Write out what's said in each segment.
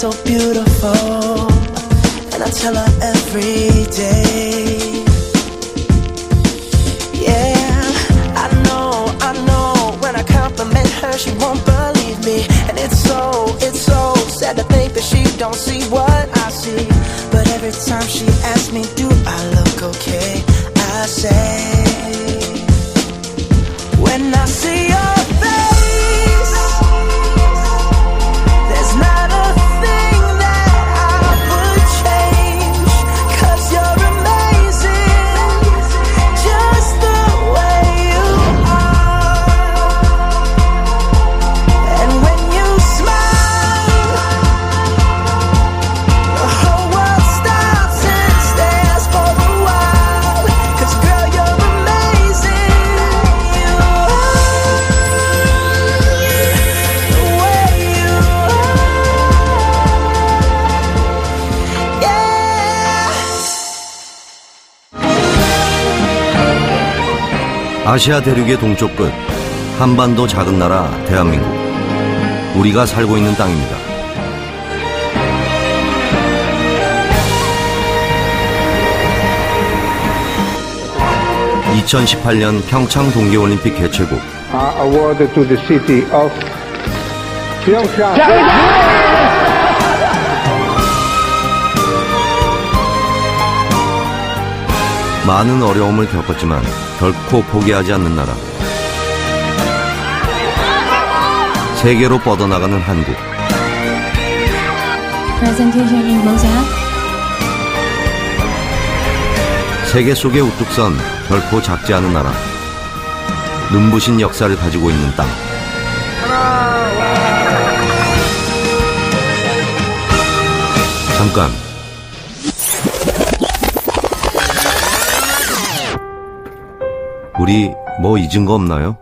so beautiful, and I tell her every day. Yeah, I know, when I compliment her, she won't believe me. And it's so sad to think that she don't see what I see. But every time she asks me, do I look okay, I say, when I see your face, there's not a thing that I would change, 'cause you're amazing, just the way you are. And when you smile, the whole world stops and stares for a while, 'cause girl, you're amazing, you are, the way you are, yeah. 아시아 대륙의 동쪽 끝, 한반도 작은 나라 대한민국. 우리가 살고 있는 땅입니다. (2018년) 평창 동계올림픽 개최국. Awarded to the city of Pyeongchang. 많은 어려움을 겪었지만 결코 포기하지 않는 나라. 세계로 뻗어나가는 한국. Presentation in Mozart. 세계 속에 우뚝 선 결코 작지 않은 나라. 눈부신 역사를 가지고 있는 땅. 잠깐. 우리 뭐 잊은 거 없나요?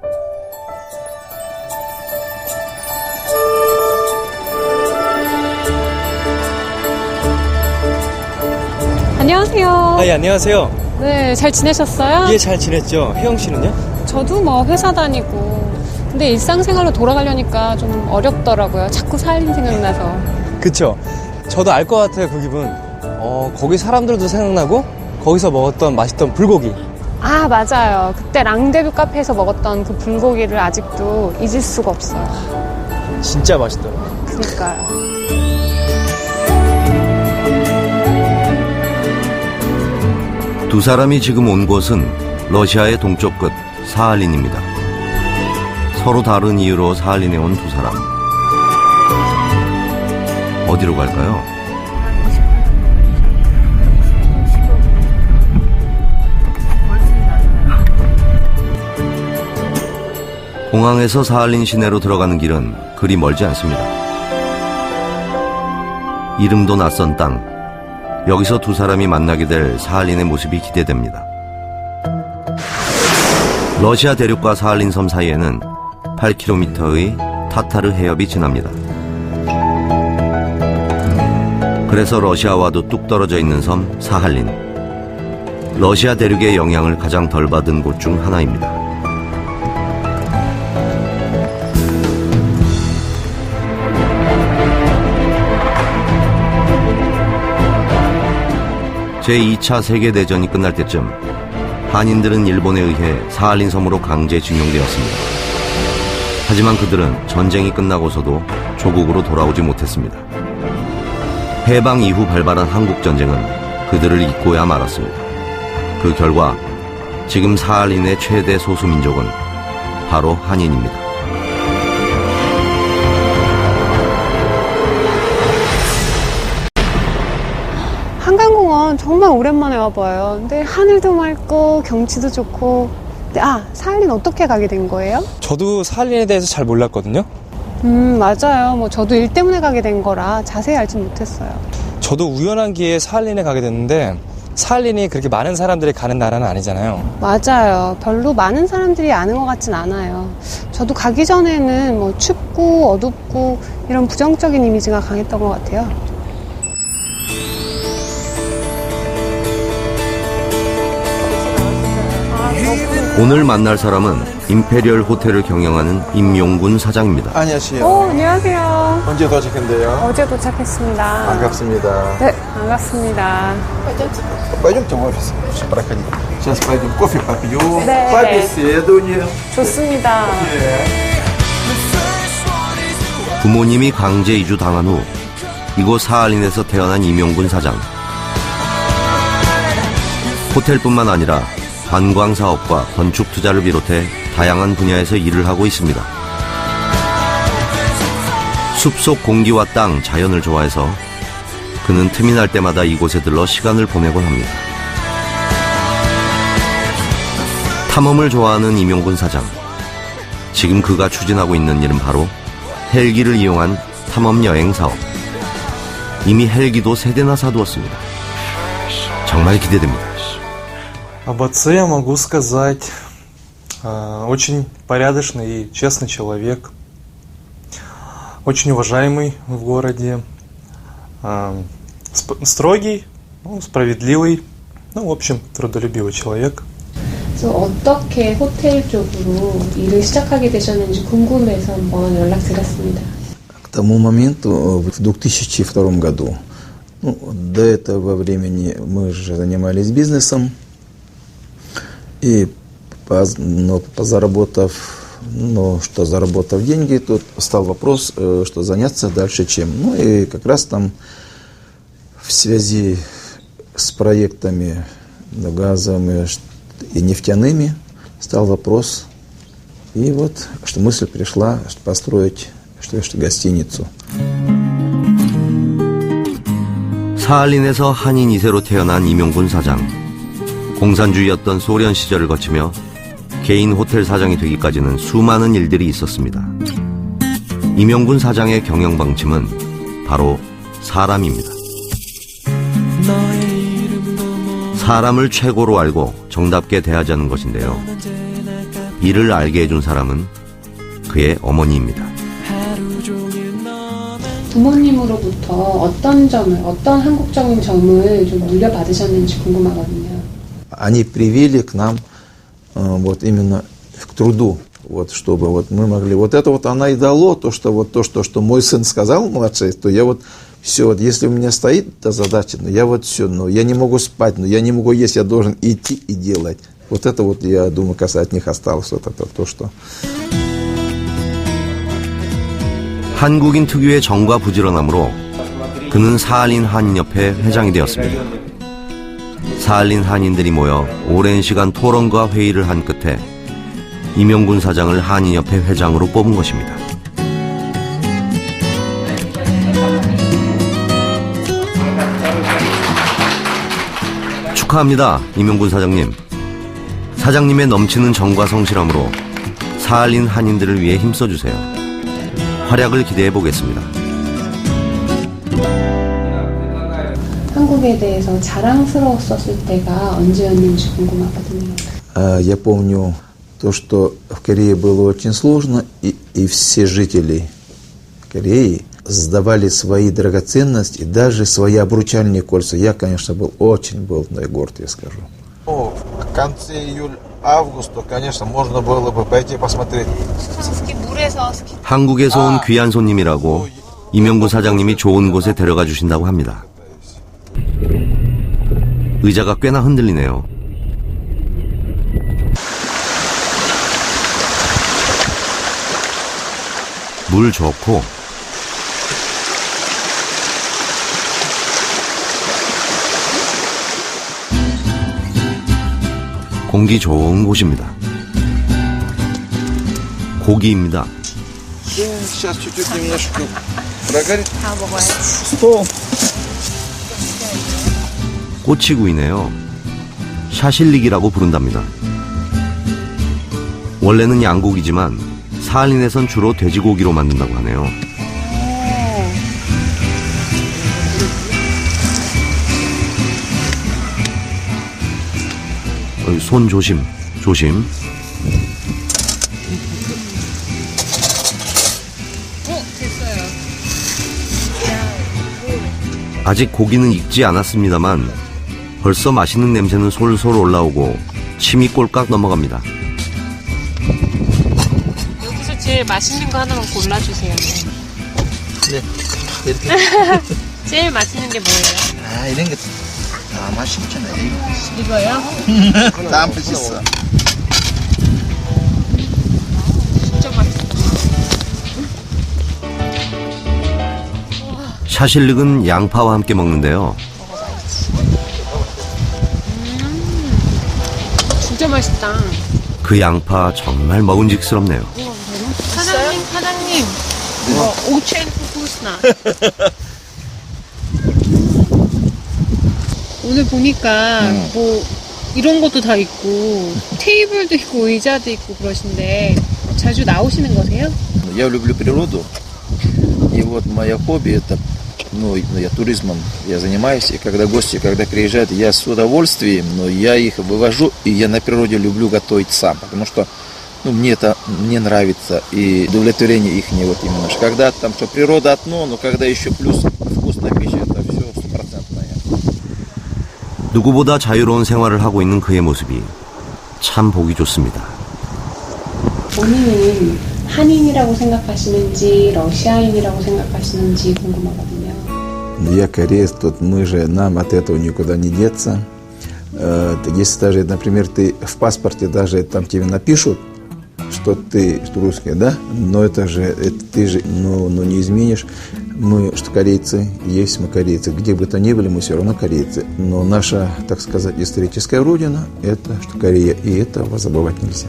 안녕하세요. 예, 안녕하세요. 네, 잘 지내셨어요? 예, 잘 지냈죠. 혜영 씨는요? 저도 뭐 회사 다니고. 근데 일상생활로 돌아가려니까 좀 어렵더라고요. 자꾸 살림 생각나서. 그쵸. 저도 알 것 같아요, 그 기분. 거기 사람들도 생각나고, 거기서 먹었던 맛있던 불고기. 아, 맞아요. 그때 랑데뷰 카페에서 먹었던 그 불고기를 아직도 잊을 수가 없어요. 진짜 맛있더라고요. 그러니까요. 두 사람이 지금 온 곳은 러시아의 동쪽 끝 사할린입니다. 서로 다른 이유로 사할린에 온 두 사람. 어디로 갈까요? 공항에서 사할린 시내로 들어가는 길은 그리 멀지 않습니다. 이름도 낯선 땅. 여기서 두 사람이 만나게 될 사할린의 모습이 기대됩니다. 러시아 대륙과 사할린 섬 사이에는 8km의 타타르 해협이 지납니다. 그래서 러시아와도 뚝 떨어져 있는 섬 사할린. 러시아 대륙의 영향을 가장 덜 받은 곳 중 하나입니다. 제2차 세계대전이 끝날 때쯤 한인들은 일본에 의해 사할린 섬으로 강제징용되었습니다. 하지만 그들은 전쟁이 끝나고서도 조국으로 돌아오지 못했습니다. 해방 이후 발발한 한국전쟁은 그들을 잊고야 말았습니다. 그 결과 지금 사할린의 최대 소수민족은 바로 한인입니다. 한강공원 정말 오랜만에 와봐요. 근데 하늘도 맑고 경치도 좋고. 근데 사할린 어떻게 가게 된 거예요? 저도 사할린에 대해서 잘 몰랐거든요. 맞아요. 뭐 저도 일 때문에 가게 된 거라 자세히 알진 못했어요. 저도 우연한 기회에 사할린에 가게 됐는데, 사할린이 그렇게 많은 사람들이 가는 나라는 아니잖아요. 맞아요. 별로 많은 사람들이 아는 것 같진 않아요. 저도 가기 전에는 뭐 춥고 어둡고 이런 부정적인 이미지가 강했던 것 같아요. 오늘 만날 사람은 임페리얼 호텔을 경영하는 임용군 사장입니다. 안녕하세요. 안녕하세요. 언제 도착했는데요? 어제 도착했습니다. 반갑습니다. 네, 반갑습니다. Пойдемте в офис. Проходи. Сейчас пойдем кофе попьем, 네. побеседуем. 좋습니다. 부모님이 강제 이주 당한 후 이곳 사할린에서 태어난 임용군 사장. 호텔뿐만 아니라 관광 사업과 건축 투자를 비롯해 다양한 분야에서 일을 하고 있습니다. 숲속 공기와 땅, 자연을 좋아해서 그는 틈이 날 때마다 이곳에 들러 시간을 보내곤 합니다. 탐험을 좋아하는 임용군 사장. 지금 그가 추진하고 있는 일은 바로 헬기를 이용한 탐험 여행 사업. 이미 헬기도 3대나 사두었습니다. 정말 기대됩니다. Об отце я могу сказать, очень порядочный и честный человек, очень уважаемый в городе, строгий, справедливый, в общем, трудолюбивый человек. 그래서 어떻게 호텔 쪽으로 일을 시작하게 되셨는지 궁금해서 한번 연락드렸습니다. К тому моменту, в 2002 году, до этого времени мы же занимались бизнесом, и заработав деньги, тут стал вопрос, что заняться дальше чем. И как раз там в связи с проектами газовыми и нефтяными стал вопрос, и вот что мысль пришла построить гостиницу. 사할린에서 한인 2세로 태어난 임용군 사장. 공산주의였던 소련 시절을 거치며 개인 호텔 사장이 되기까지는 수많은 일들이 있었습니다. 임용군 사장의 경영 방침은 바로 사람입니다. 사람을 최고로 알고 정답게 대하자는 것인데요. 이를 알게 해준 사람은 그의 어머니입니다. 부모님으로부터 어떤 한국적인 점을 좀 물려받으셨는지 궁금하거든요. Они привили к нам вот именно к труду, вот чтобы вот мы могли. Вот это вот она и дало, то, что мой сын сказал, младший, то я вот все, вот если у меня стоит эта задача, я вот все, я не могу спать, я не могу есть, я должен идти и делать. Вот это вот, я думаю, от них осталось, вот это то, что... 한국인 특유의 정과 부지런함으로 그는 사할린 한인협회 회장이 되었습니다. 사할린 한인들이 모여 오랜 시간 토론과 회의를 한 끝에 임용군 사장을 한인협회 회장으로 뽑은 것입니다. 축하합니다, 임용군 사장님. 사장님의 넘치는 정과 성실함으로 사할린 한인들을 위해 힘써주세요. 활약을 기대해 보겠습니다. 한국에 대해서 자랑스러웠었을 때가 언제였는지 궁금하거든요. Я помню то, что в Корее было очень сложно, и все жители Кореи сдавали свои драгоценности, даже свои обручальные кольца. Я, конечно, очень был горд, я скажу. В конце июля-августа, конечно, можно было бы пойти посмотреть. 한국에서 온 귀한 손님이라고 임용군 사장님이 좋은 곳에 데려가 주신다고 합니다. 의자가 꽤나 흔들리네요. 물 좋고 공기 좋은 곳입니다. 고기입니다. Сейчас чуть-чуть немножко прогорит. Стол. 꼬치구이네요. 샤실릭이라고 부른답니다. 원래는 양고기지만 사할린에선 주로 돼지고기로 만든다고 하네요. 손 조심, 조심. 아직 고기는 익지 않았습니다만 벌써 맛있는 냄새는 솔솔 올라오고 침이 꼴깍 넘어갑니다. 여기서 제일 맛있는 거 하나만 골라주세요. 네. 제일 맛있는 게 뭐예요? 아, 이런 게 다 맛있잖아요. 이거요? 다 맛있어. 진짜 맛있어. 샤실릭은 양파와 함께 먹는데요. 진짜 맛있다. 그 양파 정말 먹음직스럽네요. 사장님. 오첸 후스나. 오늘 보니까 뭐 이런 것도 다 있고 테이블도 있고 의자도 있고 그러신데 자주 나오시는 거세요? Я люблю природу, и вот мое хобби это, я туризмом я занимаюсь, и когда гости, когда приезжают, я с удовольствием, но я их вывожу, и я на природе люблю готовить сам, потому что мне это не нравится, и удовлетворение их не вот именно. Когда там что природа одно, но когда еще плюс вкусная пища, это все стопроцентное. 누구보다 자유로운 생활을 하고 있는 그의 모습이 참 보기 좋습니다. 본인은 한인이라고 생각하시는지 러시아인이라고 생각하시는지 궁금하거든요. Я кореец, тут мы же, нам от этого никуда не деться. Если даже, например, ты в паспорте даже там тебе напишут, что ты русский, да, но это же, ты же, не изменишь. Мы, что корейцы, есть мы корейцы. Где бы то ни были, мы все равно корейцы. Но наша, так сказать, историческая родина, это что Корея, и этого забывать нельзя.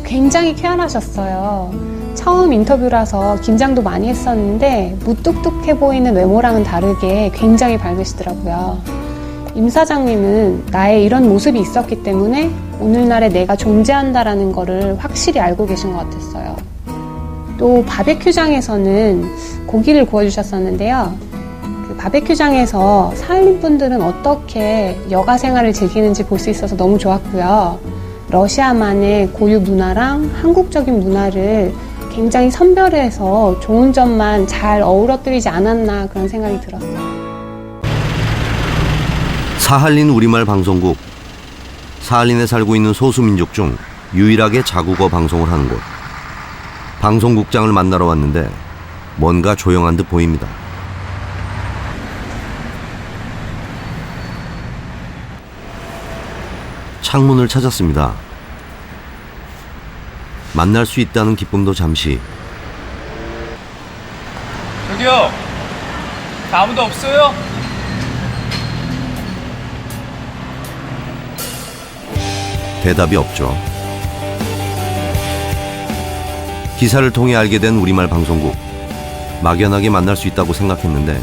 굉장히 쾌활하셨어요. 처음 인터뷰라서 긴장도 많이 했었는데 무뚝뚝해 보이는 외모랑은 다르게 굉장히 밝으시더라고요. 임 사장님은 나의 이런 모습이 있었기 때문에 오늘날의 내가 존재한다라는 거를 확실히 알고 계신 것 같았어요. 또 바베큐장에서는 고기를 구워주셨었는데요. 그 바베큐장에서 사할린 분들은 어떻게 여가 생활을 즐기는지 볼 수 있어서 너무 좋았고요. 러시아만의 고유 문화랑 한국적인 문화를 굉장히 선별해서 좋은 점만 잘 어우러뜨리지 않았나 그런 생각이 들었어요. 사할린 우리말 방송국. 사할린에 살고 있는 소수민족 중 유일하게 자국어 방송을 하는 곳. 방송국장을 만나러 왔는데 뭔가 조용한 듯 보입니다. 창문을 찾았습니다. 만날 수 있다는 기쁨도 잠시. 저기요, 아무도 없어요? 대답이 없죠. 기사를 통해 알게 된 우리말 방송국. 막연하게 만날 수 있다고 생각했는데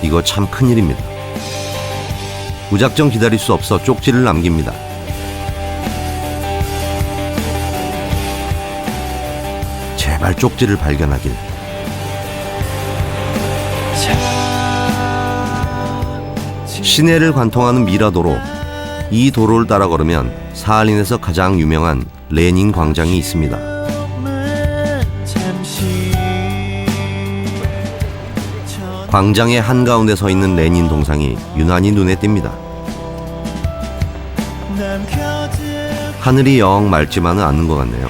이거 참 큰일입니다. 무작정 기다릴 수 없어 쪽지를 남깁니다. 제발 쪽지를 발견하길. 시내를 관통하는 미라도로. 이 도로를 따라 걸으면 사할린에서 가장 유명한 레닌 광장이 있습니다. 광장의 한가운데 서 있는 레닌 동상이 유난히 눈에 띕니다. 하늘이 영 맑지만은 않은 것 같네요.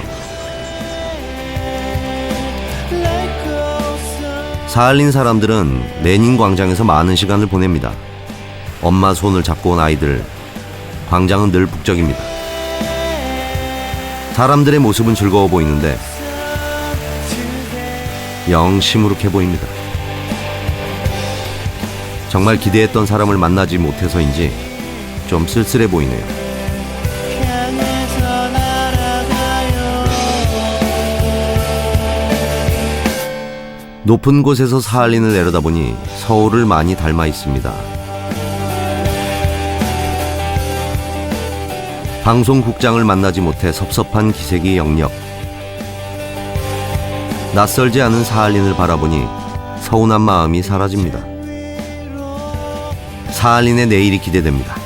사할린 사람들은 레닌 광장에서 많은 시간을 보냅니다. 엄마 손을 잡고 온 아이들. 광장은 늘 북적입니다. 사람들의 모습은 즐거워 보이는데 영 시무룩해 보입니다. 정말 기대했던 사람을 만나지 못해서인지 좀 쓸쓸해 보이네요. 높은 곳에서 사할린을 내려다보니 서울을 많이 닮아 있습니다. 방송국장을 만나지 못해 섭섭한 기색이 역력. 낯설지 않은 사할린을 바라보니 서운한 마음이 사라집니다. 사할린의 내일이 기대됩니다.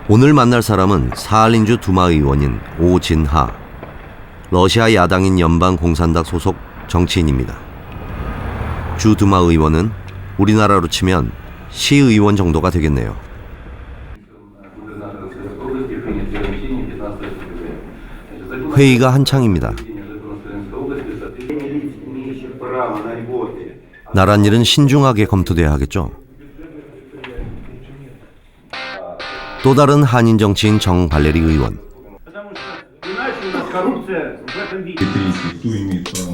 오늘 만날 사람은 사할린주 두마 의원인 오진하. 러시아 야당인 연방공산당 소속 정치인입니다. 주 두마 의원은 우리나라로 치면 시의원 정도가 되겠네요. 회의가 한창입니다. 나란 일은 신중하게 검토돼야 하겠죠. 또 다른 한인 정치인 정발레리 의원.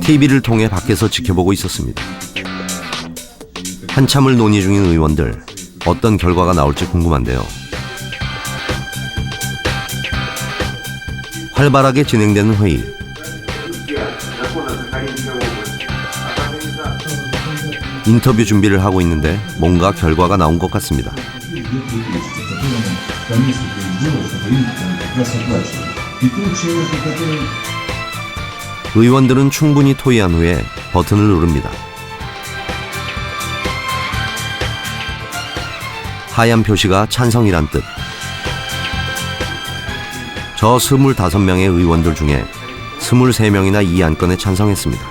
TV를 통해 밖에서 지켜보고 있었습니다. 한참을 논의 중인 의원들, 어떤 결과가 나올지 궁금한데요. 활발하게 진행되는 회의. 인터뷰 준비를 하고 있는데 뭔가 결과가 나온 것 같습니다. 의원들은 충분히 토의한 후에 버튼을 누릅니다. 하얀 표시가 찬성이란 뜻. 저 25명의 의원들 중에 23명이나 이 안건에 찬성했습니다.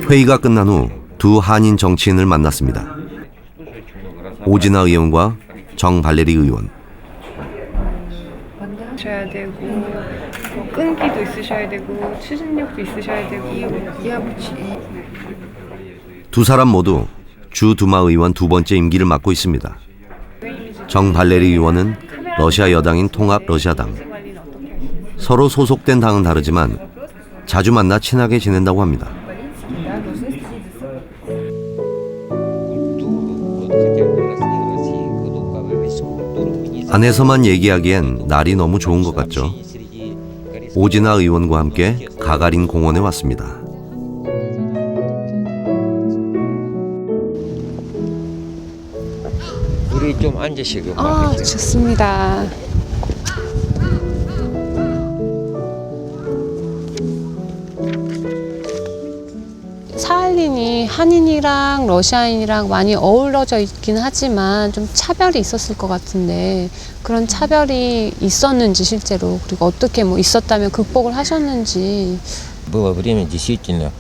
회의가 끝난 후 두 한인 정치인을 만났습니다. 오지나 의원과 정발레리 의원. 있으셔야 되고 끈기도 있으셔야 되고 추진력도 있으셔야 되고 두 사람 모두 주 두마 의원 두 번째 임기를 맡고 있습니다. 정발레리 의원은 러시아 여당인 통합 러시아당. 서로 소속된 당은 다르지만 자주 만나 친하게 지낸다고 합니다. 안에서만 얘기하기엔 날이 너무 좋은 것 같죠. 오지나 의원과 함께 가가린 공원에 왔습니다. 우리 좀 앉으시고. 좋습니다. 사할린이 한인이랑 러시아인이랑 많이 어우러져 있긴 하지만 좀 차별이 있었을 것 같은데 그런 차별이 있었는지 실제로 그리고 어떻게 뭐 있었다면 극복을 하셨는지. Было время действительно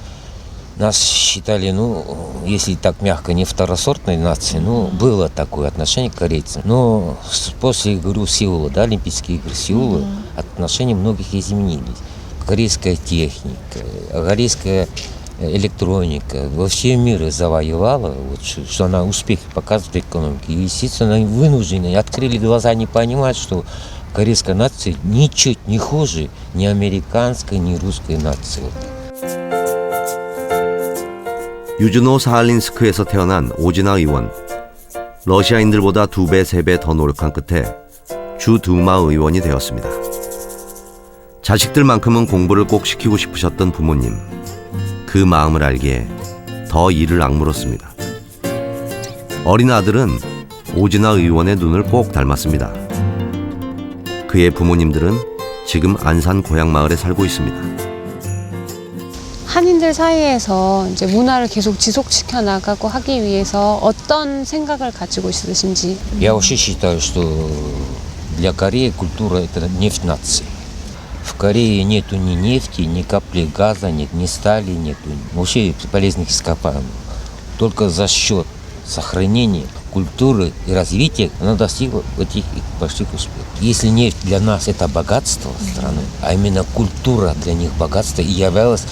нас считали, ну, если так мягко, не второсортной нацией, ну, было такое отношение к корейцам. Но после игры Сеула, да, Олимпийских игр Сеула, отношения многих изменились. Корейская техника, корейская электроника во всем мире завоевала, вот, что она успех показывает в экономике. И, естественно, они вынуждены, открыли глаза, они понимают, что корейская нация ничуть не хуже ни американской, ни русской нации. 유즈노 사할린스크에서 태어난 오지나 의원. 러시아인들보다 2배, 3배 더 노력한 끝에 주 두마 의원이 되었습니다. 자식들만큼은 공부를 꼭 시키고 싶으셨던 부모님. 그 마음을 알기에 더 이를 악물었습니다. 어린 아들은 오지나 의원의 눈을 꼭 닮았습니다. 그의 부모님들은 지금 안산 고향마을에 살고 있습니다. 한인들 사이에서 이제 문화를 계속 지속시켜 나가고 하기 위해서 어떤 생각을 가지고 있으신지. Я вообще считаю, что для Кореи культура – это нефть нации. В Корее нету ни нефти, ни капли газа, нет, ни стали, нету вообще полезных ископаемых. Только за счет сохранения культуры и развития она достигла этих больших успехов. Если нефть для нас это богатство страны, а именно культура для них богатство и являлась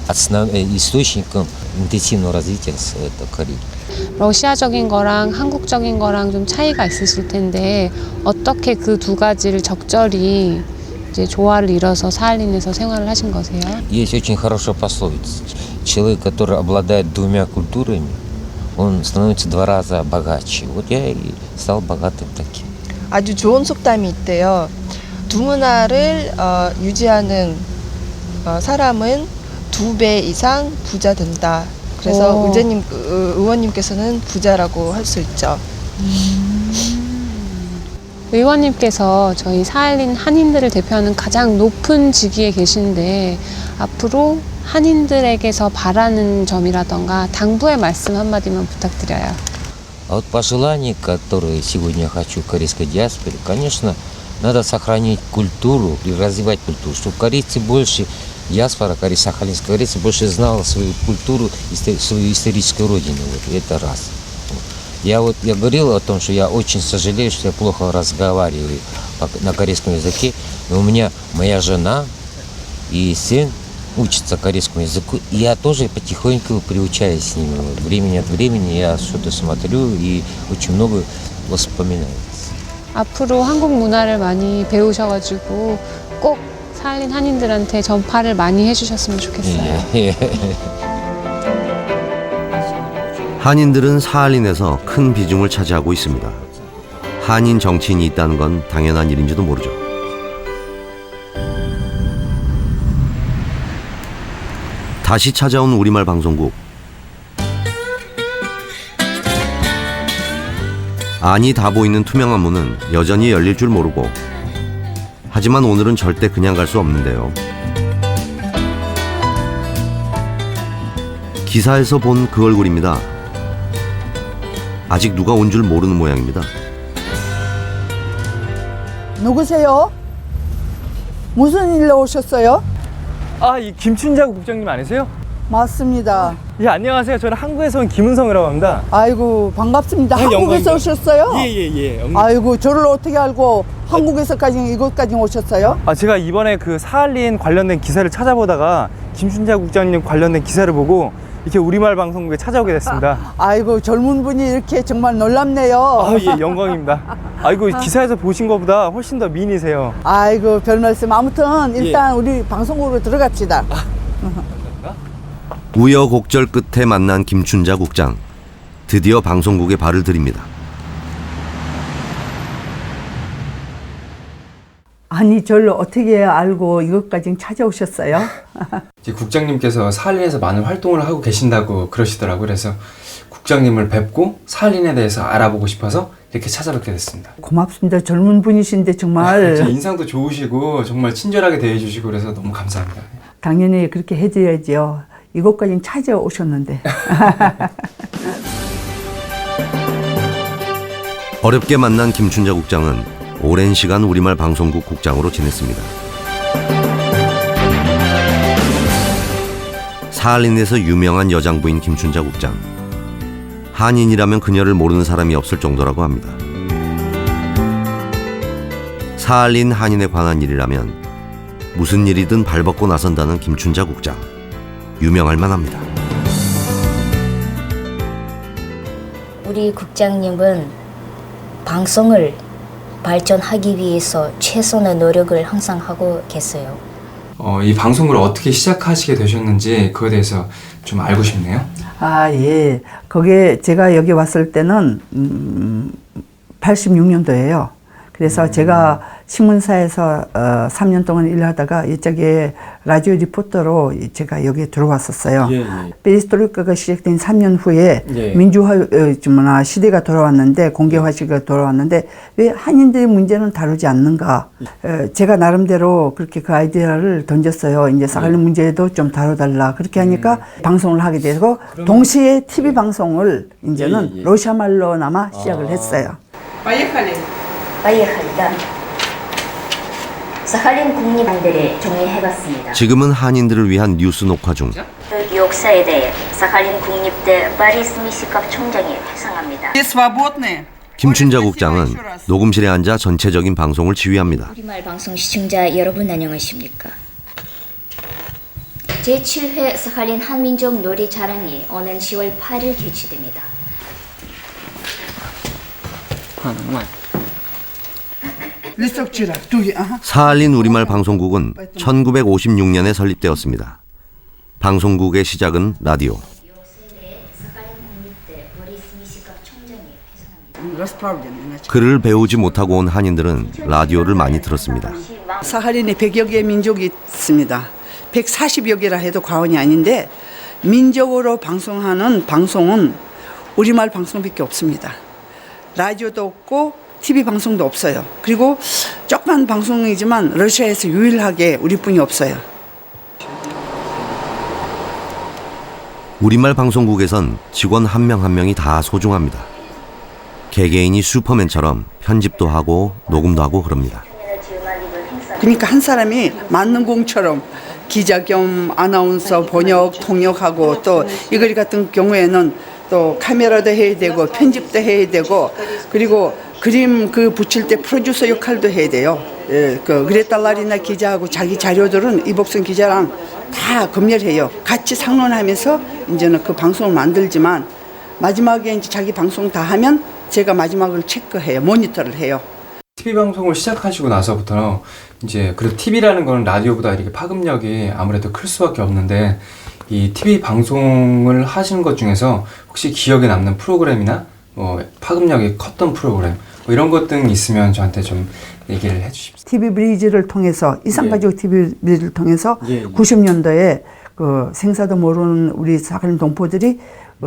источником интенсивного развития Кореи. 러시아적인 거랑 한국적인 거랑 좀 차이가 있으실 텐데 어떻게 그 두 가지를 적절히 이제 조화를 이뤄서 사할린에서 생활을 하신 거세요? Есть очень хорошая пословица. Человек, который обладает двумя культурами, он становится 2 раза богаче. Вот я и стал богатым таким. 아주 좋은 속담이 있대요. 두 문화를 유지하는 사람은 2배 이상 부자 된다. 그래서 의원님께서는 부자라고 할 수 있죠. 의원님께서 저희 사할린 한인들을 대표하는 가장 높은 직위에 계신데 앞으로 한인들에게서 바라는 점이라던가 당부의 말씀 한마디만 부탁드려요. А вот пожелания, которые сегодня я хочу корейской диаспоре, конечно, надо сохранить культуру и развивать культуру, чтобы корейцы больше, диаспора Сахалинской корейцы больше знала свою культуру, свою историческую родину. Вот, это раз. Я говорил о том, что я очень сожалею, что я плохо разговариваю на корейском языке, но у меня моя жена и сын учатся корейскому языку, и я тоже потихоньку приучаюсь с ними. Времени от времени я что-то смотрю и очень много воспоминаю. 앞으로 한국 문화를 많이 배우셔가지고 꼭 사할린 한인들한테 전파를 많이 해주셨으면 좋겠어요. 예. 한인들은 사할린에서 큰 비중을 차지하고 있습니다. 한인 정치인이 있다는 건 당연한 일인지도 모르죠. 다시 찾아온 우리말 방송국. 안이 다 보이는 투명한 문은 여전히 열릴 줄 모르고, 하지만 오늘은 절대 그냥 갈 수 없는데요. 기사에서 본 그 얼굴입니다. 아직 누가 온 줄 모르는 모양입니다. 누구세요? 무슨 일로 오셨어요? 아, 이 김춘자 국장님 아니세요? 맞습니다. 예, 안녕하세요. 저는 한국에서 온 김은성이라고 합니다. 아이고 반갑습니다. 한국에서 오셨어요? 예. 아이고 저를 어떻게 알고 한국에서까지 이곳까지 오셨어요? 아, 제가 이번에 그 사할린 관련된 기사를 찾아보다가 김춘자 국장님 관련된 기사를 보고 이렇게 우리말 방송국에 찾아오게 됐습니다. 아이고 젊은 분이 이렇게 정말 놀랍네요. 아, 예, 영광입니다. 아이고, 기사에서 보신 것보다 훨씬 더 미인이세요. 아이고 별 말씀. 아무튼 일단 우리 방송국으로 들어갑시다. 우여곡절 끝에 만난 김춘자 국장. 드디어 방송국에 발을 들입니다. 아니 저를 어떻게 알고 이것까지 찾아오셨어요? 이제 국장님께서 사할린에서 많은 활동을 하고 계신다고 그러시더라고요. 그래서 국장님을 뵙고 사할린에 대해서 알아보고 싶어서 이렇게 찾아뵙게 됐습니다. 고맙습니다. 젊은 분이신데 정말 인상도 좋으시고 정말 친절하게 대해주시고 그래서 너무 감사합니다. 당연히 그렇게 해줘야죠. 이곳까지 찾아오셨는데. 어렵게 만난 김춘자 국장은 오랜 시간 우리말 방송국 국장으로 지냈습니다. 사할린에서 유명한 여장부인 김춘자 국장. 한인이라면 그녀를 모르는 사람이 없을 정도라고 합니다. 사할린 한인에 관한 일이라면 무슨 일이든 발벗고 나선다는 김춘자 국장. 유명할 만합니다. 우리 국장님은 방송을 발전하기 위해서 최선의 노력을 항상 하고 계세요. 이 방송을 어떻게 시작하시게 되셨는지 그거에 대해서 좀 알고 싶네요. 아, 예. 거기에 제가 여기 왔을 때는 86년도예요. 그래서 제가 신문사에서 3년 동안 일하다가 이쪽에 라디오 리포터로 제가 여기에 들어왔었어요. 페리스토리카가 시작된 3년 후에 민주화 시대가 돌아왔는데, 공개화 시대가 돌아왔는데 왜 한인들의 문제는 다루지 않는가? 제가 나름대로 그렇게 그 아이디어를 던졌어요. 이제 사할린 문제도 좀 다뤄달라. 그렇게 하니까 방송을 하게 되고, 동시에 TV 방송을 이제는 러시아 말로나마 시작을 했어요. Поехали, 사할린 국립반대를 정리해봤습니다. 지금은 한인들을 위한 뉴스 녹화 중. 역사에 대해 사할린 국립대 바리스 미시캅 총장이 회상합니다. 김춘자 국장은 녹음실에 앉아 전체적인 방송을 지휘합니다. 우리말 방송 시청자 여러분 안녕하십니까? 제7회 사할린 한민족 놀이 자랑이 오는 10월 8일 개최됩니다. 사할린 우리말 방송국은 1956년에 설립되었습니다. 방송국의 시작은 라디오. 글을 배우지 못하고 온 한인들은 라디오를 많이 들었습니다. 사할린에 100여 개의 민족이 있습니다. 140여 개라 해도 과언이 아닌데, 민족으로 방송하는 방송은 우리말 방송밖에 없습니다. 라디오도 없고 TV 방송도 없어요. 그리고 조그만 방송이지만 러시아에서 유일하게 우리뿐이 없어요. 우리말 방송국에선 직원 한 명 한 명이 다 소중합니다. 개개인이 슈퍼맨처럼 편집도 하고 녹음도 하고 그럽니다. 그러니까 한 사람이 만능공처럼 기자 겸 아나운서, 번역, 통역하고 또 이글 같은 경우에는 또 카메라도 해야 되고 편집도 해야 되고 그리고 그림 그 붙일 때 프로듀서 역할도 해야 돼요. 예, 그 그레타 라리나 기자하고 자기 자료들은 이복순 기자랑 다 검열해요. 같이 상론하면서 이제는 그 방송을 만들지만 마지막에 이제 자기 방송 다 하면 제가 마지막을 체크해요. 모니터를 해요. TV 방송을 시작하시고 나서부터 이제 그래도 TV라는 거는 라디오보다 이렇게 파급력이 아무래도 클 수밖에 없는데 이 TV 방송을 하시는 것 중에서 혹시 기억에 남는 프로그램이나 뭐 파급력이 컸던 프로그램 뭐 이런 것 등 있으면 저한테 좀 얘기를 해주십시오. TV 브리즈를 통해서 이상가족 TV 브리즈를 통해서 90년도에 그 생사도 모르는 우리 사할린 동포들이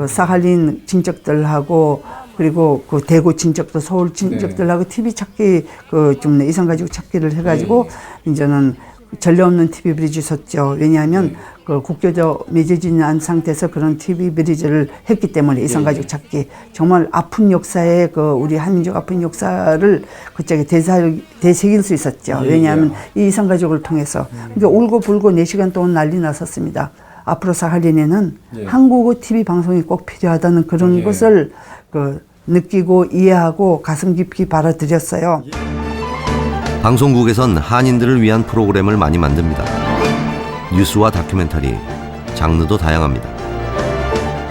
사할린 친척들하고 그리고 그 대구 친척도 서울 친척들하고 TV 찾기 그 좀 이상가족 찾기를 해가지고 이제는 전례 없는 TV 브리즈 섰죠. 왜냐하면 그 국교도 맺어지지 않은 상태에서 그런 TV 브리즈를 했기 때문에 이상가족 찾기 정말 아픈 역사에 그 우리 한민족 아픈 역사를 그쪽에 되새길 수 있었죠. 왜냐하면 이 이상가족을 통해서 그러니까 울고 불고 4시간 동안 난리 났었습니다. 앞으로 사할린에는 한국어 TV 방송이 꼭 필요하다는 그런 것을 그 느끼고 이해하고 가슴 깊이 받아들였어요. 방송국에선 한인들을 위한 프로그램을 많이 만듭니다. 뉴스와 다큐멘터리, 장르도 다양합니다.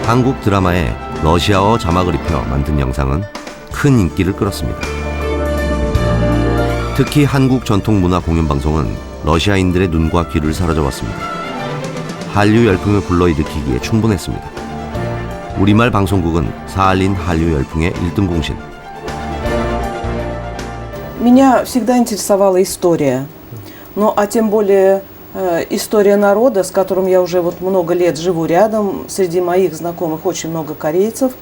한국 드라마에 러시아어 자막을 입혀 만든 영상은 큰 인기를 끌었습니다. 특히 한국 전통문화 공연방송은 러시아인들의 눈과 귀를 사로잡았습니다. 한류 열풍을 불러일으키기에 충분했습니다. 우리말 방송국은 사할린 한류 열풍의 1등 공신. Меня всегда интересовала история, ну а тем более история народа, с которым я уже вот много лет живу рядом. Среди моих знакомых очень много корейцев.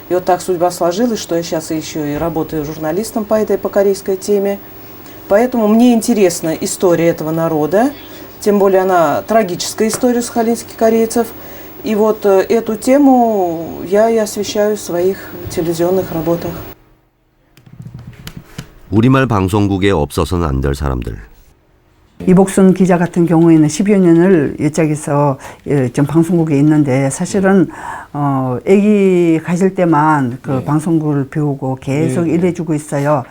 И вот так судьба сложилась, что я сейчас еще и работаю журналистом по этой корейской теме. Поэтому мне интересна история этого народа, тем более она трагическая история сахалинских корейцев. И вот эту тему я и освещаю в своих телевизионных работах. 우리말 방송국에 없어서는 안 될 사람들. 이복순 기자 같은 경우에는 10여 년을 이쪽에서 좀 방송국에 있는데 사실은 아기 가질 때만 그 방송국을 배우고 계속 일해주고 있어요.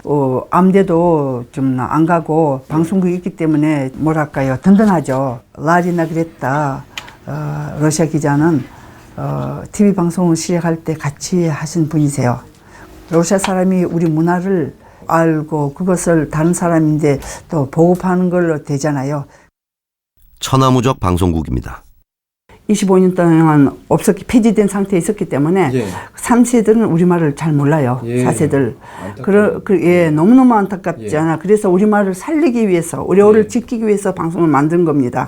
암대도 좀 안 가고 방송국에 있기 때문에 뭐랄까요 든든하죠. 라리나 그랬다. 러시아 기자는 TV 방송을 시작할 때 같이 하신 분이세요. 러시아 사람이 우리 문화를 알고 그것을 다른 사람인데 또 보급하는 걸로 되잖아요. 천하무적 방송국입니다. 25년 동안 폐지된 상태에 있었기 때문에 3세들은 우리말을 잘 몰라요. 4세들. 너무너무 안타깝잖아. 그래서 우리말을 살리기 위해서 우리어를 지키기 위해서 방송을 만든 겁니다.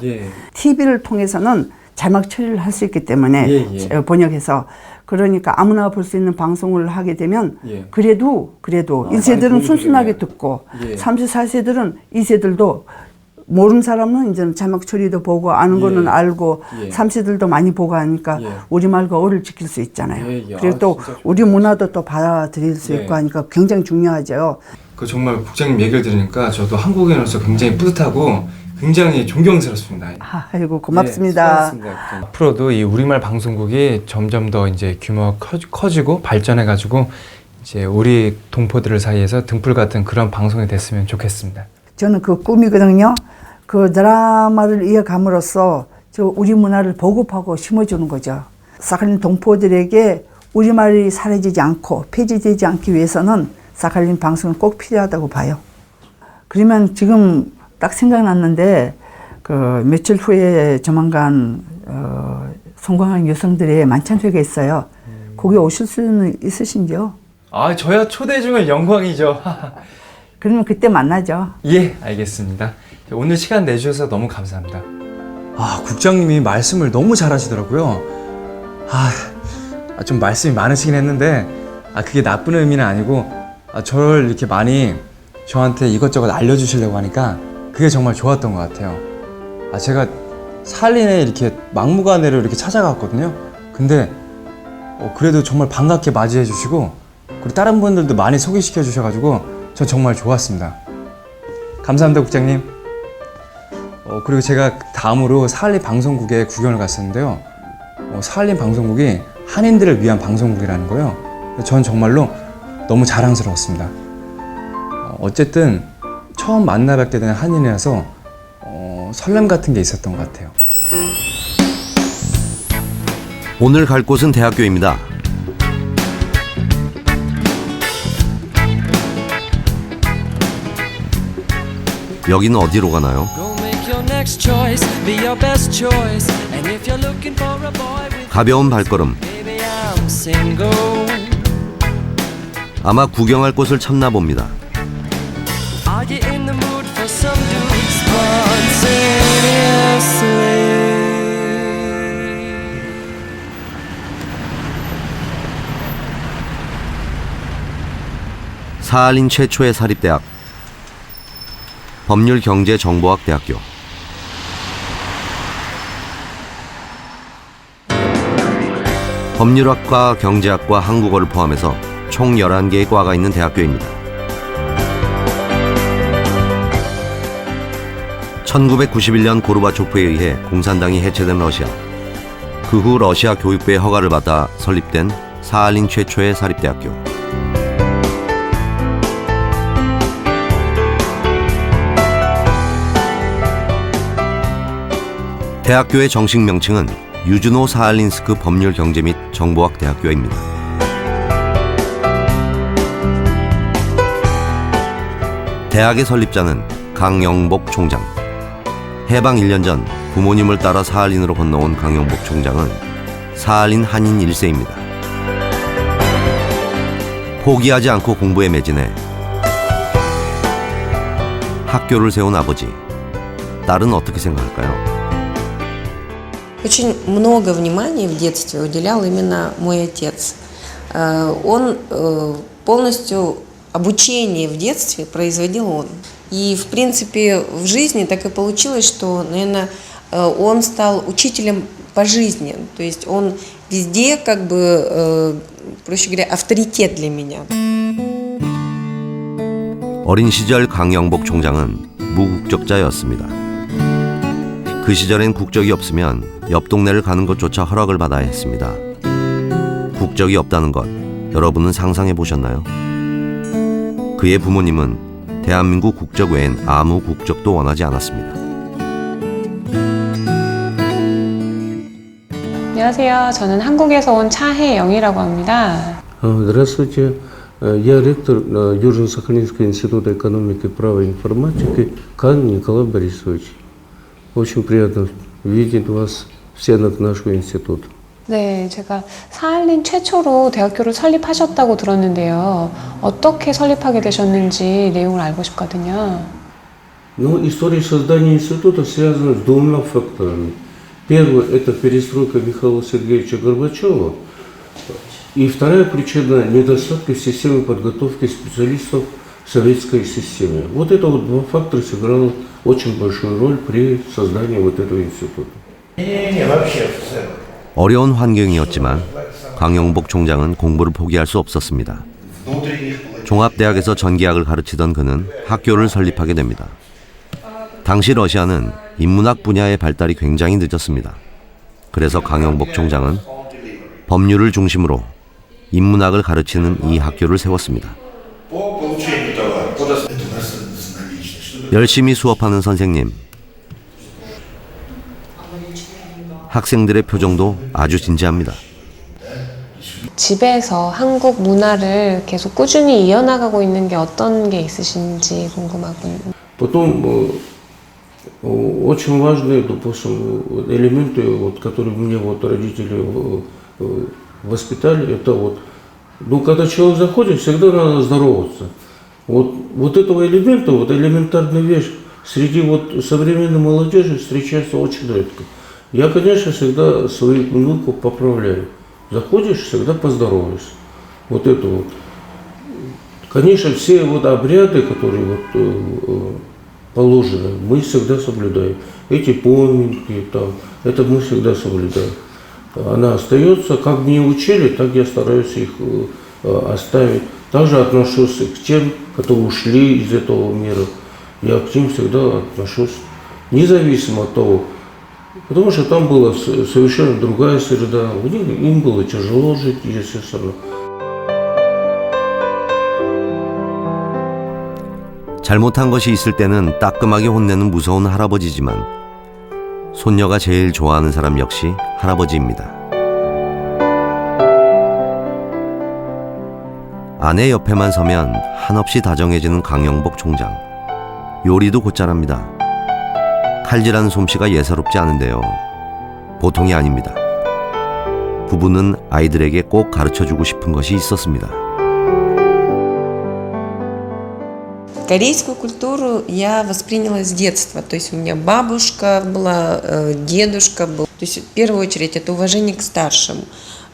TV를 통해서는 자막 처리를 할 수 있기 때문에 번역해서 그러니까 아무나 볼 수 있는 방송을 하게 되면 그래도 1세들은 순순하게 듣고 3세, 4세들은 2세들도 모르는 사람은 이제 자막 처리도 보고 아는 거는 알고 3세들도 많이 보고 하니까 우리말과 어를 지킬 수 있잖아요. 그리고 또 우리 문화도 또 받아들일 수 있고 하니까 굉장히 중요하죠. 그 정말 국장님 얘기를 들으니까 저도 한국인으로서 굉장히 뿌듯하고 굉장히 존경스럽습니다. 아이고 고맙습니다. 앞으로도 이 우리말 방송국이 점점 더 이제 규모가 커지고 발전해가지고 이제 우리 동포들 사이에서 등불 같은 그런 방송이 됐으면 좋겠습니다. 저는 그 꿈이거든요. 그 드라마를 이어감으로써 저 우리 문화를 보급하고 심어주는 거죠. 사할린 동포들에게 우리말이 사라지지 않고 폐지되지 않기 위해서는 사할린 방송은 꼭 필요하다고 봐요. 그러면 지금 딱 생각났는데 그 며칠 후에 조만간 성공한 여성들의 만찬회가 있어요. 거기 오실 수는 있으신지요? 아 저야 초대 중은 영광이죠. 그러면 그때 만나죠. 예, 알겠습니다. 오늘 시간 내주셔서 너무 감사합니다. 국장님이 말씀을 너무 잘하시더라고요. 좀 말씀이 많으시긴 했는데 그게 나쁜 의미는 아니고 저를 이렇게 많이 저한테 이것저것 알려주시려고 하니까 그게 정말 좋았던 것 같아요. 제가 사할린에 이렇게 막무가내로 이렇게 찾아갔거든요. 근데 그래도 정말 반갑게 맞이해 주시고 그리고 다른 분들도 많이 소개시켜 주셔가지고 저 정말 좋았습니다. 감사합니다, 국장님. 그리고 제가 다음으로 사할린 방송국에 구경을 갔었는데요. 사할린 방송국이 한인들을 위한 방송국이라는 거예요. 전 정말로 너무 자랑스러웠습니다. 어쨌든 처음 만나 뵙게 된 한인이라서 설렘 같은 게 있었던 것 같아요. 오늘 갈 곳은 대학교입니다. 여기는 어디로 가나요? 가벼운 발걸음. 아마 구경할 곳을 찾나 봅니다. 사할린 최초의 사립대학 법률경제정보학대학교. 법률학과, 경제학과, 한국어를 포함해서 총 11개의 과가 있는 대학교입니다. 1991년 고르바초프에 의해 공산당이 해체된 러시아. 그 후 러시아 교육부의 허가를 받아 설립된 사할린 최초의 사립대학교. 대학교의 정식 명칭은 유즈노 사할린스크 법률경제 및 정보학 대학교입니다. 대학의 설립자는 강영복 총장. 해방 1년 전 부모님을 따라 사할린으로 건너온 강영복 총장은 사할린 한인 1세입니다. 포기하지 않고 공부에 매진해 학교를 세운 아버지. 딸은 어떻게 생각할까요? Очень много внимания в детстве уделял именно мой отец. Он полностью обучение в детстве производил он. И, в принципе, в жизни так и получилось, что, наверное, он стал учителем по жизни. То есть он везде, как бы, проще говоря, авторитет для меня. 어린 시절 강영복 총장은 무국적자였습니다. 그 시절엔 국적이 없으면 옆 동네를 가는 것조차 허락을 받아야 했습니다. 국적이 없다는 것, 여러분은 상상해 보셨나요? 그의 부모님은 대한민국 국적 외엔 아무 국적도 원하지 않았습니다. 안녕하세요. 저는 한국에서 온 차혜영이라고 합니다. Здравствуйте. Я ректор Южно-Сахалинского института экономики, права и информатики Кан Николай Борисович. Очень приятно видеть вас в стенах нашего института. 네, 제가 사할린 최초로 대학교를 설립하셨다고 들었는데요. 어떻게 설립하게 되셨는지 내용을 알고 싶거든요. Ну, история создания института связана с двумя факторами. Первый – это перестройка Михаила Сергеевича Горбачева. И вторая причина – недостатки в системе подготовки специалистов советской системе. Вот это вот два фактора сыграло очень большую роль при создании вот этого института. 어려운 환경이었지만 강영복 총장은 공부를 포기할 수 없었습니다. 종합대학에서 전기학을 가르치던 그는 학교를 설립하게 됩니다. 당시 러시아는 인문학 분야의 발달이 굉장히 늦었습니다. 그래서 강영복 총장은 법률을 중심으로 인문학을 가르치는 이 학교를 세웠습니다. 열심히 수업하는 선생님, 학생들의 표정도 아주 진지합니다. 집에서 한국 문화를 계속 꾸준히 이어나가고 있는 게 어떤 게 있으신지 궁금하군요. Потом очень важные, допустим, элементы, вот, которые мне вот родители воспитали, это вот, ну, когда человек заходит, всегда надо здороваться. Вот этого элемента, вот элементарная вещь, среди вот современной молодежи встречается очень редко. Я, конечно, всегда своих внуков поправляю. Заходишь, всегда поздороваешься. Вот это вот. Конечно, все вот обряды, которые вот положены, мы всегда соблюдаем. Эти поминки, там, это мы всегда соблюдаем. Она остается, как мне учили, так я стараюсь их оставить. Также отношусь к тем, которые ушли из этого мира. Я к ним всегда отношусь, независимо от того, потому что там была совершенно другая среда. Им было тяжело жить, естественно. 잘못한 것이 있을 때는 따끔하게 혼내는 무서운 할아버지지만 손녀가 제일 좋아하는 사람 역시 할아버지입니다. 아내 옆에만 서면 한없이 다정해지는 강영복 총장. 요리도 곧잘합니다. 칼질하는 솜씨가 예사롭지 않은데요. 보통이 아닙니다. 부부는 아이들에게 꼭 가르쳐주고 싶은 것이 있었습니다. Корейскую культуру я восприняла с детства. То есть у меня бабушка была, дедушка был. То есть в первую очередь это уважение к старшим.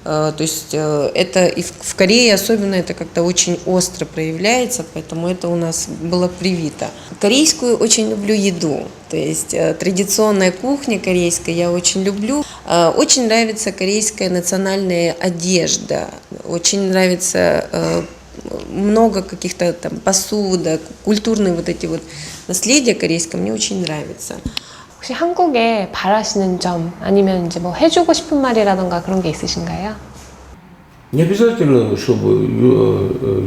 То есть это и в Корее особенно это как-то очень остро проявляется, поэтому это у нас было привито. Корейскую очень люблю еду. То есть традиционная кухня корейская я очень люблю. Очень нравится корейская национальная одежда. Очень нравится много каких-то там посуда, культурные вот эти вот наследия корейское мне очень нравится. 혹시 한국에 바라시는 점 아니면 이제 뭐 해주고 싶은 말이라던가 그런 게 있으신가요? Не обязательно, чтобы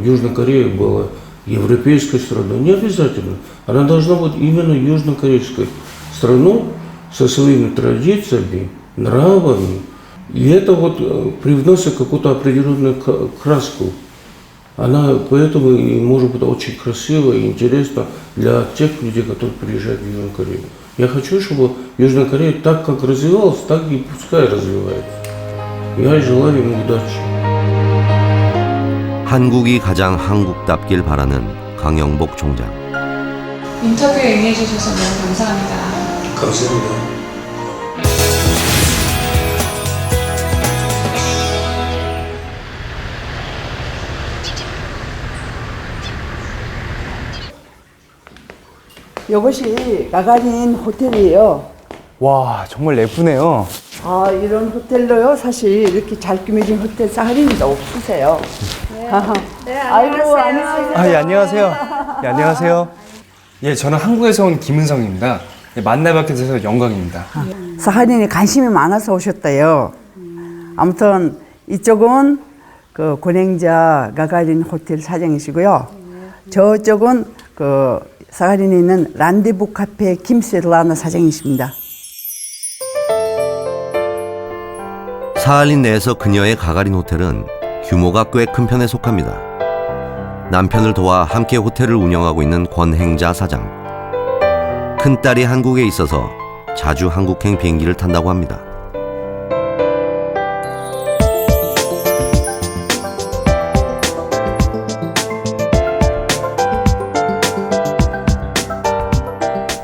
Южная Корея была европейской страной. Не обязательно. Она должна быть именно южнокорейской страной со своими традициями, нравами. И это вот привносит какую-то определенную краску. Она поэтому и может быть очень красивая и интересна для тех людей, которые приезжают в Южную Корею. Я хочу, чтобы Южная Корея так, как развивалась, так и пускай развивается. Я желаю ему удачи. 한국이 가장 한국답길 바라는 강영복 총장. 인터뷰에 응해주셔서 너무 감사합니다. 감사합니다. 이것이 가가린 호텔이에요. 와, 정말 예쁘네요. 아, 이런 호텔로요. 사실 이렇게 잘 꾸며진 호텔 사하린이 없으세요. 네, 아이고, 안녕하세요. 아, 예, 안녕하세요. 예, 안녕하세요. 예, 저는 한국에서 온 김은성입니다. 예, 만나뵙게 돼서 영광입니다. 사하린이 관심이 많아서 오셨대요. 아무튼 이쪽은 그 고랭자 가가린 호텔 사장이시고요. 저쪽은 그 사하린에 있는 란데부 카페 김세라나 사장이십니다. 사할린 내에서 그녀의 가가린 호텔은 규모가 꽤 큰 편에 속합니다. 남편을 도와 함께 호텔을 운영하고 있는 권행자 사장. 큰딸이 한국에 있어서 자주 한국행 비행기를 탄다고 합니다.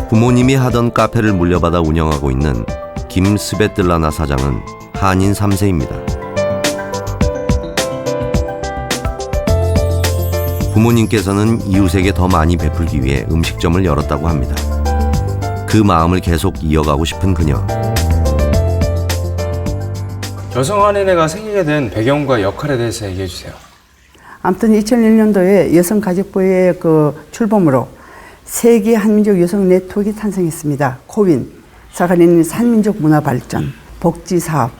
부모님이 하던 카페를 물려받아 운영하고 있는 김스베틀라나 사장은 한인 3세입니다. 부모님께서는 이웃에게 더 많이 베풀기 위해 음식점을 열었다고 합니다. 그 마음을 계속 이어가고 싶은 그녀. 여성 한인회가 생기게 된 배경과 역할에 대해서 얘기해 주세요. 아무튼 2001년도에 여성가족부의 그 출범으로 세계 한민족 여성 네트워크가 탄생했습니다. 코윈, 사하린 한민족 문화 발전, 복지 사업,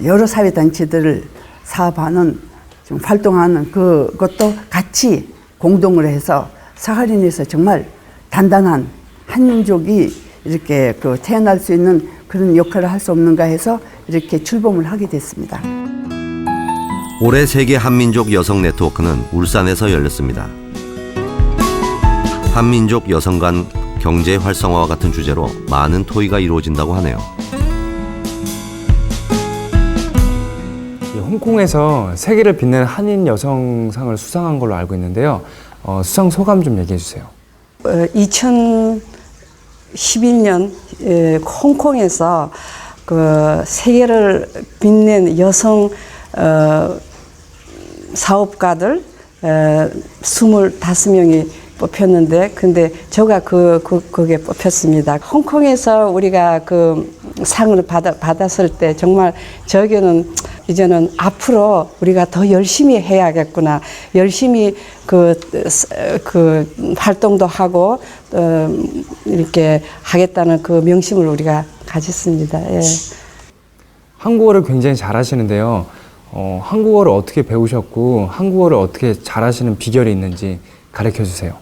여러 사회 단체들을 사업하는 좀 활동하는 그것도 같이 공동으로 해서 사하린에서 정말 단단한 한민족이 이렇게 그 태어날 수 있는 그런 역할을 할 수 없는가 해서 이렇게 출범을 하게 됐습니다. 올해 세계 한민족 여성 네트워크는 울산에서 열렸습니다. 한민족 여성 간 경제 활성화와 같은 주제로 많은 토의가 이루어진다고 하네요. 홍콩에서 세계를 빛낸 한인 여성상을 수상한 걸로 알고 있는데요. 수상 소감 좀 얘기해 주세요. 2011년 홍콩에서 그 세계를 빛낸 여성 사업가들 25명이 뽑혔는데, 근데 제가 거기에 뽑혔습니다. 홍콩에서 우리가 그 상을 받았을 때 정말 저에게는 이제는 앞으로 우리가 더 열심히 해야겠구나. 열심히 그 활동도 하고 이렇게 하겠다는 그 명심을 우리가 가졌습니다. 예. 한국어를 굉장히 잘하시는데요. 한국어를 어떻게 배우셨고 한국어를 어떻게 잘하시는 비결이 있는지 가르쳐 주세요.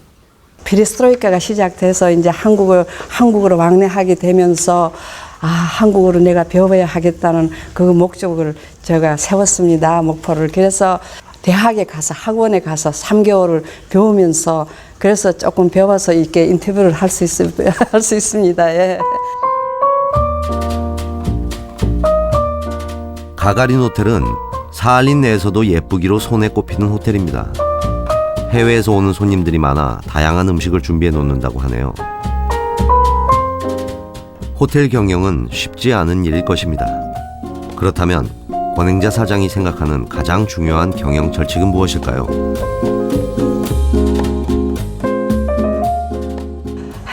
페레스트로이카가 시작돼서 이제 한국으로 왕래하게 되면서 한국어로 내가 배워야 하겠다는 그 목적을 제가 세웠습니다. 목표를. 그래서 대학에 가서 학원에 가서 3개월을 배우면서 그래서 조금 배워서 이렇게 인터뷰를 할 수 있습니다. 예. 가가린 호텔은 사할린 내에서도 예쁘기로 손에 꼽히는 호텔입니다. 해외에서 오는 손님들이 많아 다양한 음식을 준비해 놓는다고 하네요. 호텔 경영은 쉽지 않은 일일 것입니다. 그렇다면 권행자 사장이 생각하는 가장 중요한 경영 철칙은 무엇일까요?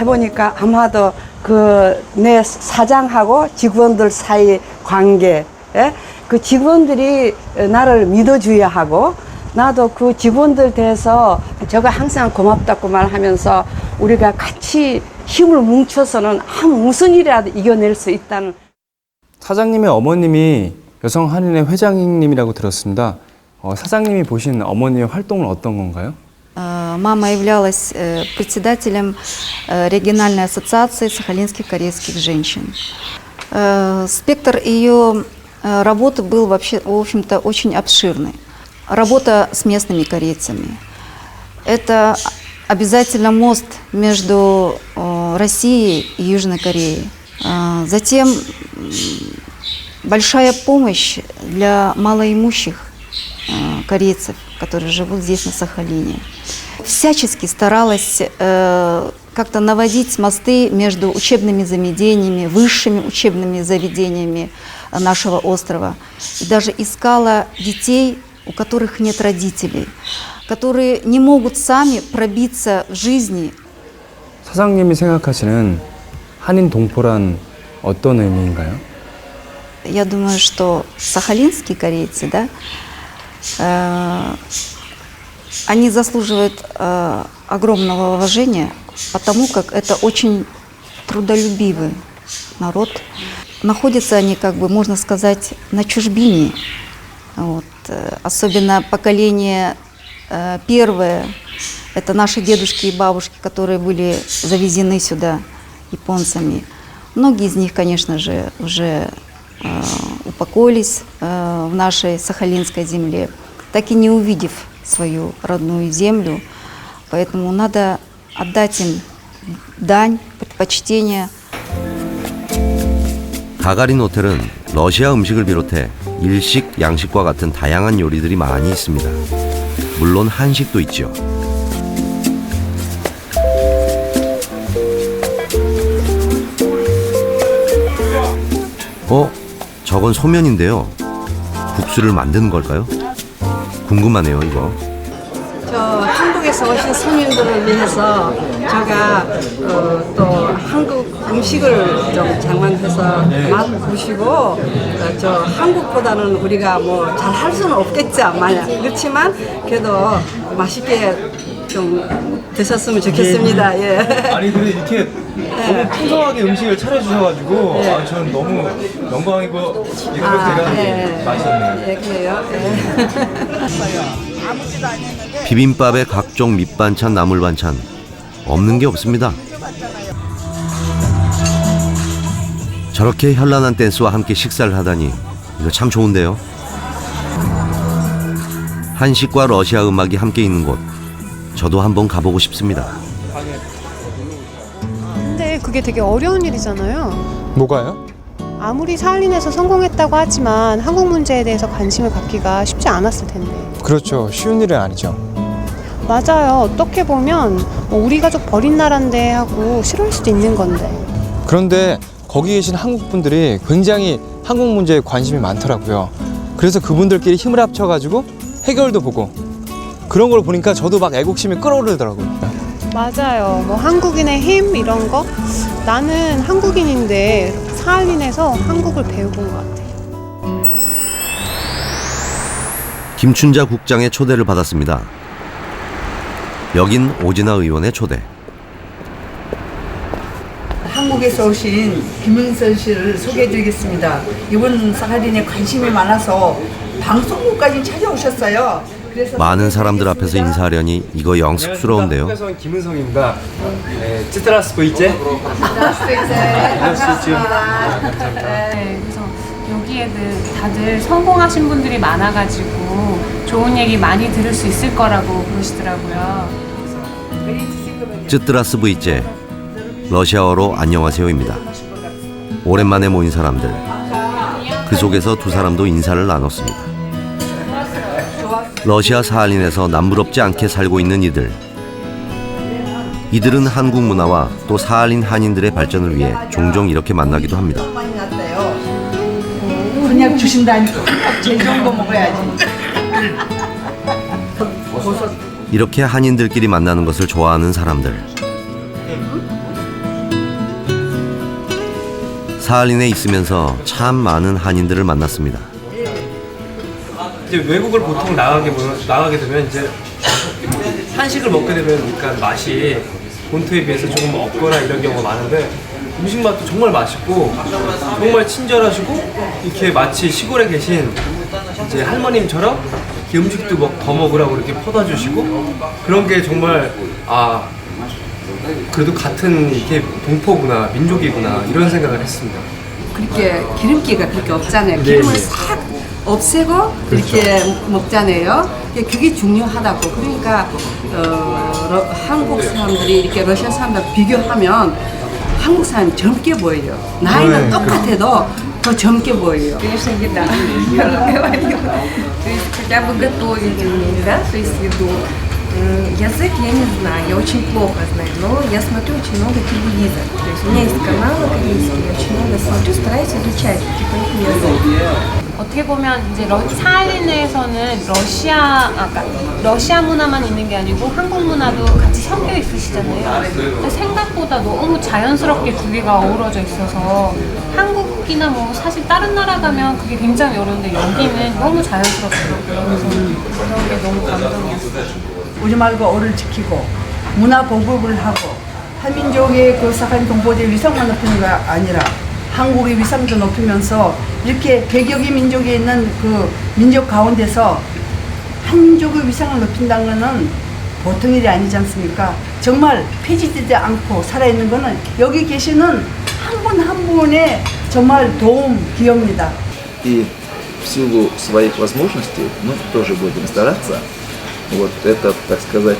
해보니까 아마도 내 사장하고 직원들 사이 관계, 그 직원들이 나를 믿어줘야 하고 나도 그 직원들 대해서 제가 항상 고맙다고 말하면서 우리가 같이 힘을 뭉쳐서는 무슨 일이라도 이겨낼 수 있다는. 사장님의 어머님이 여성 한인회 회장님이라고 들었습니다. 사장님이 보신 어머니의 활동은 어떤 건가요? Мама являлась председателем региональной ассоциации сахалинских корейских женщин. Спектр ее работы был вообще, в общем-то, очень обширный. Работа с местными корейцами. Это обязательно мост между Россией и Южной Кореей. Затем большая помощь для малоимущих корейцев, которые живут здесь на Сахалине. Всячески старалась как-то наводить мосты между учебными заведениями, высшими учебными заведениями нашего острова. И даже искала детей, у которых нет родителей, которые не могут сами пробиться в жизни. 사장님이 생각하시는 한인 동포란 어떤 의미인가요? Я думаю, что сахалинские корейцы, да, они заслуживают огромного уважения, потому как это очень трудолюбивый народ. Находятся они, как бы, можно сказать, на чужбине. Вот. Особенно поколение первое, это наши дедушки и бабушки, которые были завезены сюда японцами. Многие из них, конечно же, уже упокоились в нашей сахалинской земле, так и не увидев свою родную землю. Поэтому надо отдать им дань, предпочтение. 가가린 호텔은 러시아 음식을 비롯해 일식, 양식과 같은 다양한 요리들이 많이 있습니다. 물론 한식도 있죠. 저건 소면인데요. 국수를 만드는 걸까요? 궁금하네요, 이거. 저 한국에서 오신 손님들을 위해서 제가 또 한국 음식을 좀 장만해서 맛보시고 저 한국보다는 우리가 뭐 잘 할 수는 없겠죠, 만약 그렇지만 그래도 맛있게 좀 드셨으면 좋겠습니다. 예. 아니 근데 이렇게 너무 풍성하게 음식을 차려주셔가지고 저는 너무 영광이고 제가 맛있었네요. 예, 그래요. 비빔밥에 각종 밑반찬, 나물 반찬 없는 게 없습니다. 저렇게 현란한 댄스와 함께 식사를 하다니 이거 참 좋은데요. 한식과 러시아 음악이 함께 있는 곳, 저도 한번 가보고 싶습니다. 근데 그게 되게 어려운 일이잖아요. 뭐가요? 아무리 사할린에서 성공했다고 하지만 한국 문제에 대해서 관심을 갖기가 쉽지 않았을 텐데. 그렇죠. 쉬운 일은 아니죠. 맞아요. 어떻게 보면 우리 가족 버린 나라인데 하고 싫어할 수도 있는 건데. 그런데 거기 계신 한국 분들이 굉장히 한국 문제에 관심이 많더라고요. 그래서 그분들끼리 힘을 합쳐가지고 해결도 보고 그런 걸 보니까 저도 막 애국심이 끌어오르더라고요. 맞아요. 뭐 한국인의 힘 이런 거. 나는 한국인인데 사할린에서 한국을 배우고 온 것 같아요. 김춘자 국장의 초대를 받았습니다. 여긴 오진아 의원의 초대. 한국에서 오신 김은선 씨를 소개해드리겠습니다. 이번 사할린에 관심이 많아서 방송국까지 찾아오셨어요. 그래서 많은 사람들 앞에서 인사하려니 이거 영 쑥스러운데요. 한국에서 김은성입니다. 찌트라스 보이제? 네, 그래서 여기에 다들 성공하신 분들이 많아가지고 좋은 얘기 많이 들을 수 있을 거라고 그러시더라고요. 쯔뜨라스 브이제, 러시아어로 안녕하세요입니다. 오랜만에 모인 사람들, 그 속에서 두 사람도 인사를 나눴습니다. 러시아 사할린에서 남부럽지 않게 살고 있는 이들은 한국 문화와 또 사할린 한인들의 발전을 위해 종종 이렇게 만나기도 합니다. 그냥 주신다니까 제일 좋은 거 먹어야지. 이렇게 한인들끼리 만나는 것을 좋아하는 사람들. 사할린에 있으면서 참 많은 한인들을 만났습니다. 이제 외국을 보통 나가게 되면 이제 한식을 먹게 되면 그러니까 맛이 본토에 비해서 조금 없거나 이런 경우가 많은데 음식 맛도 정말 맛있고 정말 친절하시고 이렇게 마치 시골에 계신 이제 할머님처럼 이렇게 음식도 더 먹으라고 이렇게 퍼다 주시고 그런 게 정말 그래도 같은 이게 동포구나 민족이구나 이런 생각을 했습니다. 그렇게 기름기가 그렇게 없잖아요. 기름을 싹 없애고 이렇게 먹잖아요. 그게 중요하다고. 그러니까 한국 사람들이 이렇게 러시아 사람들 비교하면 한국 사람 젊게 보여요. 나이는 똑같아도 더 젊게 보여요. Конечно, еда. Я говорила. То есть хотя бы готовить уметь, да, то есть еду. Язык я не знаю, я очень плохо знаю, но я смотрю очень много телевизора. То есть у меня есть каналы корейские, я очень много смотрю, стараюсь изучать потихоньку язык. 어떻게 보면 이제 사할린에서는 러시아 문화만 있는 게 아니고 한국 문화도 같이 섞여 있으시잖아요. 근데 생각보다 너무 자연스럽게 두 개가 어우러져 있어서 한국이나 뭐 사실 다른 나라 가면 그게 굉장히 어려운데 여기는 너무 자연스럽더라고요. 그래서 그런 게 너무 감동이었어요. 우리말과 어를 지키고 문화 보급을 하고 한민족의 그 사할린 동포들의 위상만 높이는 게 아니라 한국의 위상도 높이면서 이렇게 100여 개 민족이 있는 그 민족 가운데서 한민족의 위상을 높인다는 것은 보통 일이 아니지 않습니까? 정말 폐지되지 않고 살아있는 것은 여기 계시는 한 분 한 분의 정말 도움, 기여입니다. И в силу своих возможностей мы тоже будем стараться вот это, так сказать,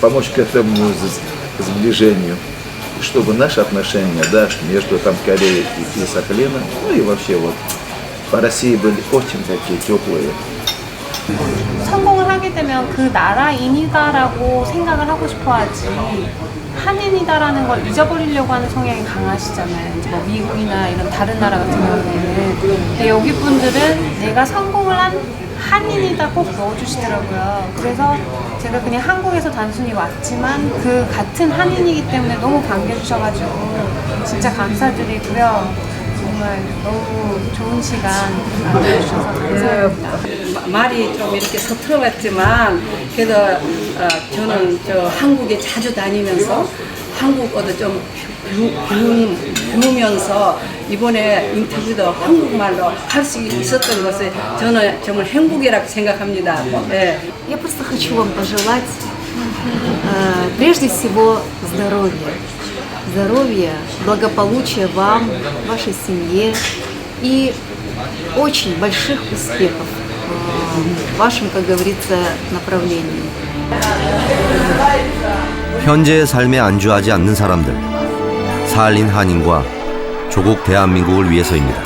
помочь к этому сближению. Чтобы наши отношения, да, между там Кореей и Сахалином, ну и вообще вот по России были очень такие теплые. 성공을 하게 되면 그 나라인이다라고 생각을 하고 싶어 하지 한인이다라는 걸 잊어버리려고 하는 성향이 강하시잖아요. 이제 뭐 미국이나 이런 다른 나라 같은 경우에는. 근데 여기 분들은 내가 성공을 한 한인이다 꼭 넣어주시더라고요. 그래서 제가 그냥 한국에서 단순히 왔지만 그 같은 한인이기 때문에 너무 반겨주셔가지고 진짜 감사드리고요. 정말 너무 좋은 시간 만들어주셔서 감사합니다. 말이 좀 이렇게 서툴어갔지만 그래도 저는 한국에 자주 다니면서 한국어도 좀 배우면서 이번에 인터뷰도 한국말로 할 수 있었던 것을 저는 정말 행복이라고 생각합니다. 네. Я просто хочу вам пожелать прежде всего здоровья. Здоровья, благополучия вам, вашей семье и очень больших успехов в вашем, как говорится, направлении. 현재의 삶에 안주하지 않는 사람들, 사할린 한인과 조국 대한민국을 위해서입니다.